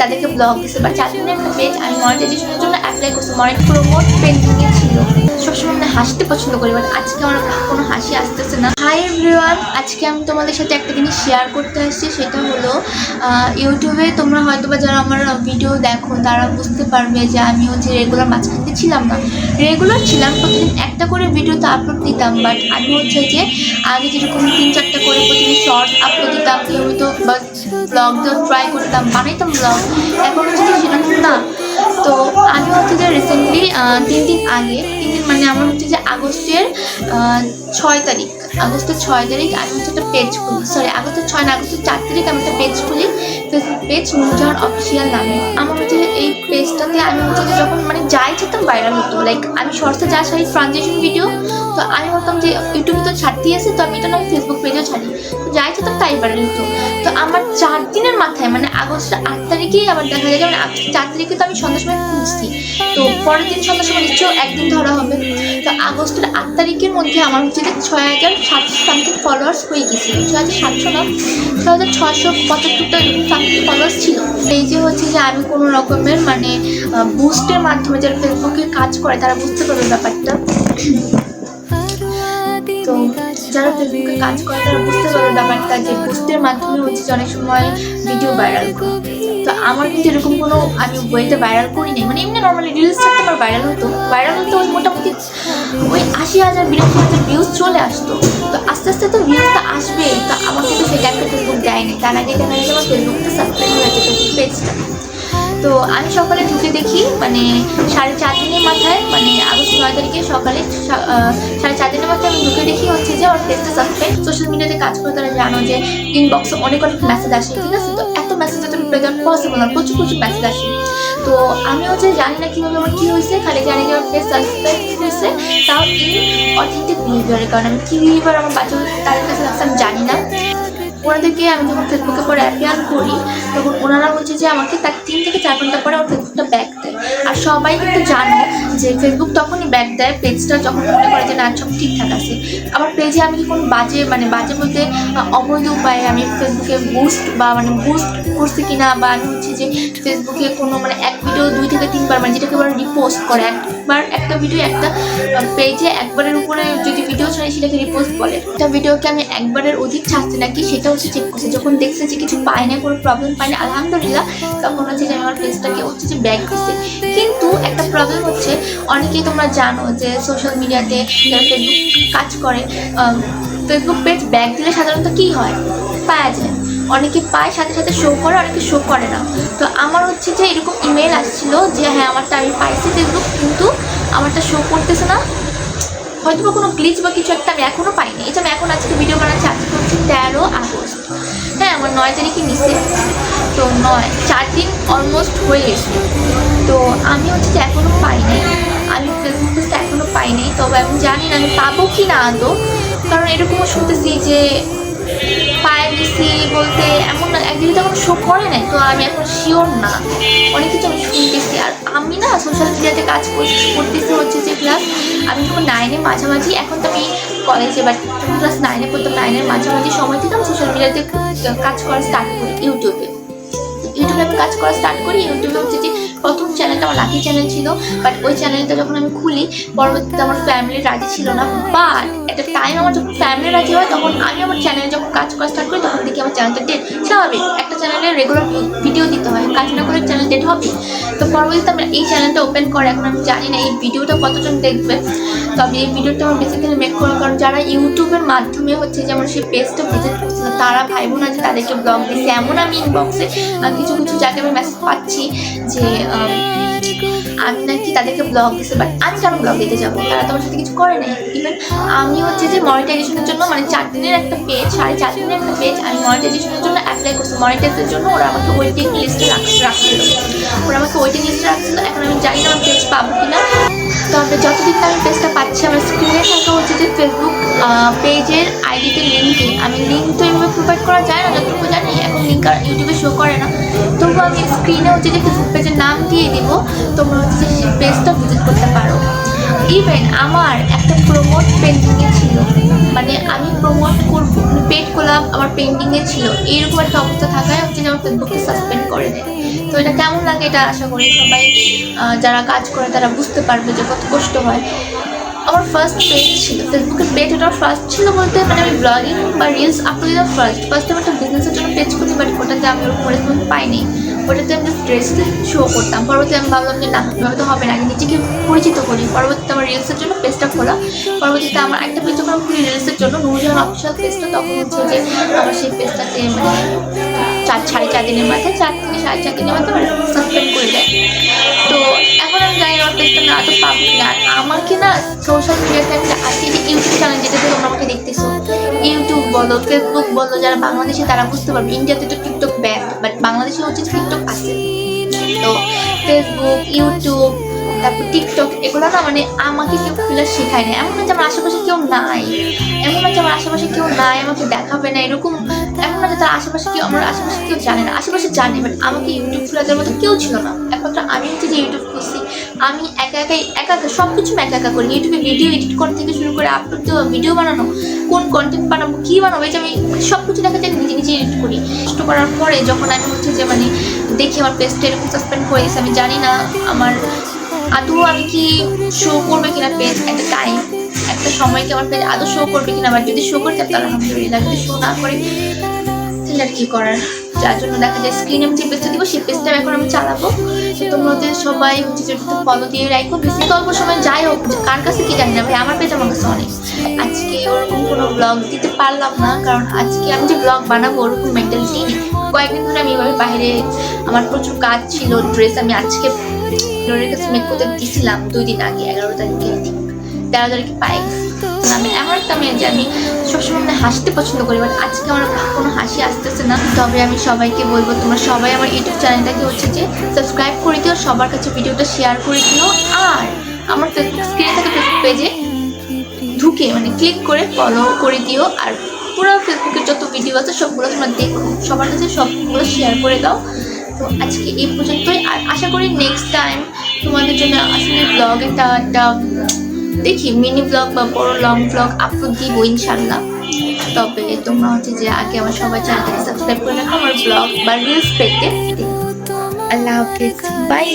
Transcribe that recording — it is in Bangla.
তাদেরকে ব্লগ দিছে বা 4 দিনের একটা পেজ আমি মনিটাইজেশনের জন্য অ্যাপ্লাই করছি, প্রমোট পেন্ডিংয়ে ছিল। সবসময় মানে হাসতে পছন্দ করি, বাট আজকে আমার কোনো হাসি আসতেছে না। হাই এভরিওয়ান, আজকে আমি তোমাদের সাথে একটা জিনিস শেয়ার করতে আসছি, সেটা হলো ইউটিউবে তোমরা হয়তো বা যারা আমার ভিডিও দেখো তারা বুঝতে পারবে যে আমি হচ্ছে রেগুলার মাঝখানে ছিলাম না। রেগুলার ছিলাম, প্রতিদিন একটা করে ভিডিও তো আপলোড দিতাম, বাট আমি হচ্ছে যে আগে যেরকম 3-4টা করে প্রতিদিন শর্ট আপলোড দিতাম, নিয়মিত বা ব্লগ দেওয়ার ট্রাই করতাম, বানাইতাম ব্লগ। এখন হচ্ছে যে সেরকম না। তো আমি হচ্ছে যে রিসেন্টলি 3 দিন আগে, 3 দিন মানে আমার হচ্ছে যে আগস্টের 6 তারিখ আমি হচ্ছে একটা পেজ খুলি, সরি আগস্টের 6 না, আগস্টের 4 তারিখ আমি একটা পেজ খুলি, ফেসবুক পেজ নুরজাহান অফিসিয়াল নামে। আমার হচ্ছে যে এই পেজটাতে আমি হচ্ছে যে যখন মানে যাই যেতাম ভাইরাল হতো, লাইক আমি শর্টসে যা ছাড়ি ট্রানজেকশন ভিডিও, তো আমি ভাবতাম যে ইউটিউবে তো ছাড়তেই আছে, তো আমি এটা না ফেসবুক পেজেও ছাড়ি, তো যাই যেতাম তাই ভাইরাল হতো। তো আমার 4 দিনের মাথায় মানে আগস্টের 8 তারিখেই আবার দেখা যায় যে মানে আগস্টের 4 তারিখে তো আমি সন্ধ্যার সময় খুঁজছি, তো পরের দিন সন্ধ্যার সময় নিশ্চয় একদিন ধরা হবে। তো আগস্টের 8 তারিখের মধ্যে আমার হচ্ছে যে 6700 সামথিং ফলোয়ার্স হয়ে গেছিল, 6700 না 6675টা সামথিং ফলোয়ার্স ছিল। এই যে হচ্ছে যে আমি কোনো রকমের মানে বুস্টের মাধ্যমে যারা ফেসবুকে কাজ করে তারা বুঝতে পারবে ব্যাপারটা। তো যারা ফেসবুকে কাজ করে তারা বুঝতে পারবে ব্যাপারটা যে বুস্টের মাধ্যমে হচ্ছে যে অনেক সময় ভিডিও ভাইরাল করে। তো আমার কিন্তু এরকম কোনো আমি ওয়েতে ভাইরাল করি নাই, মানে এমনি নর্মালি রিলস থাকতে আমার ভাইরাল হতো ওই মোটামুটি ওই 80,000 82,000 ভিউজ চলে আসতো। তো আস্তে আস্তে তো ভিউজটা আসবেই, তো আমাকে তো সেটা একটা ফেসবুক দেয়নি, তার আগে দেখা যায় আমার ফেসবুকটা সাবস্ক্রাইব হয়েছে ফেসবুক পেজটা। তো আমি সকালে ঢুকে দেখি মানে 4.5 দিনের মাথায়, মানে আগস্ট 9 তারিখে সকালে 4.5 দিনের মাথায় আমি ঢুকে দেখি হচ্ছে যে আমার পেজটা সাবস্ক্রাইব। সোশ্যাল মিডিয়াতে কাজ করে তারা জানো যে ইনবক্সে অনেক মেসেজ আসে, ঠিক আছে, তো এত মেসেজে তো রিপ্লাই দেওয়া পসিবল না, প্রচুর মেসেজ আসে। তো আমি হচ্ছে জানি না কীভাবে আমার কী হয়েছে, খালি জানি যে আমার পেজ সাবস্ক্রাইব হয়েছে, তাও ইন অথেন্টিক বিহেভিয়ারের কারণে। আমি কী বিহেভিয়ার আমার বাচ্চা তাদের কাছে লাগছে আমি জানি না। ওনাদেরকে আমি যখন ফেসবুকে পরে অ্যাপিয়ার করি তখন ওনারা হচ্ছে যে আমাকে তার 3 থেকে 4 ঘন্টা পরে আমার ফেসবুকটা ব্যাক দেয়। আর সবাই কিন্তু জানো যে ফেসবুক তখনই ব্যাক দেয় পেজটা যখন মনে করে যে না সব ঠিকঠাক আছে। আমার পেজে আমি কি কোনো বাজে বলতে অবৈধ উপায়ে আমি ফেসবুকে বুস্ট করছি কিনা, বা আমি হচ্ছে যে ফেসবুকে কোনো মানে এক ভিডিও 2 থেকে 3 বার মানে যেটাকে বলে রিপোস্ট করে, একবার একটা ভিডিও একটা পেজে একবারের উপরে যদি ভিডিও ছাড়ে সেটাকে রিপোস্ট বলে। একটা ভিডিওকে আমি একবারের অধিক ছাড়ছি নাকি সেটা হচ্ছে চেক করছে, যখন দেখছে যে কিছু পায় না, কোনো প্রবলেম পায় না আলহামদুলিল্লাহ, তখন হচ্ছে যে আমার পেজটাকে হচ্ছে যে ব্যাক দিচ্ছে। কিন্তু একটা প্রবলেম হচ্ছে, অনেকেই তোমরা জানো যে সোশ্যাল মিডিয়াতে যারা ফেসবুক কাজ করে ফেসবুক পেজ ব্যাক দিলে সাধারণত কী হয়, পাওয়া যায়, অনেকে পায় সাথে সাথে শো করে, অনেকে শো করে না। তো আমার হচ্ছে যে এরকম ইমেল আসছিল যে হ্যাঁ আমারটা আমি পাইছি ফেসবুক, কিন্তু আমারটা শো করতেছে না, হয়তো বা কোনো গ্লিচ বা কিছু একটা আমি এখনও পাইনি। এটা আমি এখন আজকে ভিডিও বানাচ্ছি, আজকে হচ্ছে 13 আগস্ট, হ্যাঁ আমার 9 তারিখে নিচে, তো 4 দিন অলমোস্ট হয়ে গেছে। তো আমি হচ্ছে যে এখনও পাইনি, আমি ফেসবুক পেজটা এখনও পাইনি, তবে আমি জানি না আমি পাবো কি না আদৌ, কারণ এরকমও শুনতেছি যে পায়ে দিছি বলতে এমন না, একদিকে তো এখন শো করে নাই, তো আমি এখন শিওর না, অনেক কিছু আমি শুনতেছি। আর আমি না সোশ্যাল মিডিয়াতে কাজ করতেছি হচ্ছে যে আমি যখন 9-এ মাঝামাঝি, এখন তো আমি কলেজে বাট ক্লাস 9-এ পড়তাম, 9-এর মাঝামাঝি সময় থেকে আমি সোশ্যাল মিডিয়াতে কাজ করা স্টার্ট করি। ইউটিউবে আমি কাজ করা স্টার্ট করি। ইউটিউবে হচ্ছে যে প্রথম চ্যানেলটা আমার লাকি চ্যানেল ছিল, বাট ওই চ্যানেলটা যখন আমি খুলি পরবর্তীতে আমার ফ্যামিলি রাজি ছিল না, বাট একটা টাইম আমার যখন ফ্যামিলি রাজি হয় তখন আমি আমার চ্যানেলে যখন কাজ করা স্টার্ট করি তখন দেখি আমার চ্যানেলটা ডেট। স্বাভাবিক, একটা চ্যানেলে রেগুলার ভিডিও দিতে হয়, কাজ না করে চ্যানেল ডেট হবে। তো পরবর্তীতে আমরা এই চ্যানেলটা ওপেন করে, এখন আমি জানি না এই ভিডিওটা কতজন দেখবে, তবে এই ভিডিওটা আমার বেসিক্যালি মেক করার কারণ যারা ইউটিউবের মাধ্যমে হচ্ছে যেমন সেই পেজটা ভিজিট করছিল তারা ভাইব না যে তাদেরকে ব্লগ দিচ্ছে। এমন আমি ইনবক্সে কিছু জায়গায় আমি মেসেজ পাচ্ছি যে আমি নাকি তাদেরকে ব্লগ দিচ্ছে, বাট আমি কেন ব্লগ দিতে যাবো, তারা তোমার সাথে কিছু করে নাই। ইভেন আমি হচ্ছে যে মনিটাইজেশনের জন্য মানে 4 দিনের একটা পেজ, 4.5 দিনের একটা পেজ আমি মনিটাইজেশনের জন্য অ্যাপ্লাই করছি। মনিটাইজের জন্য ওরা আমাকে ওয়েটিং লিস্টে রাখছিল, এখন আমি জানি না আমার পেজ পাবো কিনা। তবে যতদিন আমি পেজটা পাচ্ছি, আমার স্ক্রিনে থাকা হচ্ছে যে ফেসবুক পেজের আইডিতে লিঙ্কে, আমি লিঙ্ক তো এভাবে প্রোভাইড করা যায় না যতটুকু জানি, এখন লিঙ্ক আর ইউটিউবে শো করে না, তবুও আমি স্ক্রিনে হচ্ছে যে ফেসবুক পেজের নাম দিয়ে দিব, তোমরা হচ্ছে যে সেই পেজটা ভিজিট করতে পারো। ইভেন আমার একটা প্রমোট পেন্ডিংয়ে ছিল, মানে আমি প্রমোট করবো পেড কোলাব আমার পেন্ডিংয়ে ছিল, এইরকম একটা অবস্থা থাকায় হচ্ছে যে আমার ফেসবুককে সাসপেন্ড করে দেয়। তো এটা কেমন লাগে এটা আশা করি সবাই যারা কাজ করে তারা বুঝতে পারবে যে কত কষ্ট হয়। আমার ফার্স্ট পেজ ছিল ফেসবুকের পেজ, এটা ফার্স্ট ছিল বলতে মানে আমি ব্লগিং বা রিলস আপলোড দিতাম ফার্স্ট আমি একটা বিজনেসের জন্য পেজ করি, বাট ওটাতে আমি ওরকম রেসপন্স পাইনি। ওটাতে আমি জাস্ট ড্রেস শো করতাম। পরবর্তীতে আমি ভাবলাম যে না এভাবে তো হবে না, আগে নিজেকে পরিচিত করি। পরবর্তীতে আমার রিলসের জন্য পেজটা খোলা। পরবর্তীতে আমার একটা পেজ যখন খুলি রিলসের জন্য নূরজাহান অফিসিয়াল পেজটা, তখন হচ্ছে যে আমার সেই পেজটাতে মানে 4-4.5 দিনের মাথায় 4 থেকে 4.5 দিনের মাথায় সাসপেন্ড করে দেয়। তো এখন আমি জানি আমার পেজটা না এত পাবলিক না। আমাকে না সোশ্যাল মিডিয়াতে একটা আছে যে ইউটিউব চ্যানেল, যেটাতে তোমরা আমাকে দেখতেছো, ইউটিউব বলো ফেসবুক বলো, যারা বাংলাদেশে তারা বুঝতে পারবে। ইন্ডিয়াতে তো টিকটক ব্যান, বাট বাংলাদেশে হচ্ছে টিকটক আছে। তো ফেসবুক ইউটিউব তারপর টিকটক এগুলো না মানে আমাকে কেউ খুলে শেখায় না। এমন না যে আমার আশেপাশে কেউ নাই, এমন না যে আমার আশেপাশে কেউ নাই আমাকে দেখাবে না, এরকম এমন না যে তার আশেপাশে কেউ, আমার আশেপাশে কেউ জানে না, আশেপাশে জানে, বাট আমাকে ইউটিউব খুলে দেওয়ার মতো কেউ ছিল না। একমাত্র আমি হচ্ছে যে ইউটিউব খুলছি, আমি একা সব কিছু একা করি। ইউটিউবে ভিডিও এডিট করা থেকে শুরু করে আপলোড দেওয়া, ভিডিও বানানো, কোন কন্টেন্ট বানাবো কী বানাবো, এই যে আমি সব কিছু দেখা যায় নিজে এডিট করি। কষ্ট করার পরে যখন আমি হচ্ছে যে মানে দেখি আমার পেজটা এরকম সাসপেন্ড করে দিয়েছে, আমি জানি না আমার আদৌ আমি কি শো করবে কিনা পেজ একটা টাইম, একটা সময়কে আমার পেজ আদৌ শো করবে কিনা। আবার যদি শো করতে তাহলে আলহামদুলিল্লাহ, যদি শো না করে তাহলে আর কি করার। যার জন্য দেখা যায় স্ক্রিনে আমি যে পেজটা দিব সেই পেজটা এখন আমি চালাবো। তোমাদের সবাই হচ্ছে যেটা ফলো দিয়ে রাখো। বেশি অল্প সময় যাই হোক, কার কাছে কি জানি না ভাই, আমার পেজ আমার কাছে অনেক। আজকে ওরকম কোনো ব্লগ দিতে পারলাম না, কারণ আজকে আমি যে ব্লগ বানাবো ওরকম মেন্টালিটি নেই। কয়েকদিন ধরে আমি এভাবে বাইরে আমার প্রচুর কাজ ছিল। ড্রেস আমি আজকে ডোরের কাছে মেক করতে দিয়েছিলাম 2 দিন আগে, 11 তারিখে 13 তারিখে পাই। আমি এমন একটা মেয়ে যে আমি সবসময় মানে হাসতে পছন্দ করি, বাট আজকে আমার কোনো হাসি আসতেছে না। তবে আমি সবাইকে বলবো তোমরা সবাই আমার ইউটিউব চ্যানেলটাকে হচ্ছে যে সাবস্ক্রাইব করে দিও, সবার কাছে ভিডিওটা শেয়ার করে দিও, আর আমার ফেসবুক স্ক্রিনে থাকা ফেসবুক পেজে ঢুকে মানে ক্লিক করে ফলো করে দিও। আর পুরো ফেসবুকের যত ভিডিও আছে সবগুলো তোমরা দেখো, সবার কাছে সবগুলো শেয়ার করে দাও। তো আজকে এই পর্যন্তই, আর আশা করি নেক্সট টাইম তোমাদের জন্য আসলে ব্লগ একটা দেখি মিনি ব্লগ বা বড় লং ব্লগ আপলোড দিব ইনশাল্লাহ। তবে তোমরা হচ্ছে যে আগে আমার সবাই চ্যানেলটাকে সাবস্ক্রাইব করে রাখো আমার ব্লগ বা রিলস পেতে। আল্লাহ হাফিজ, বাই।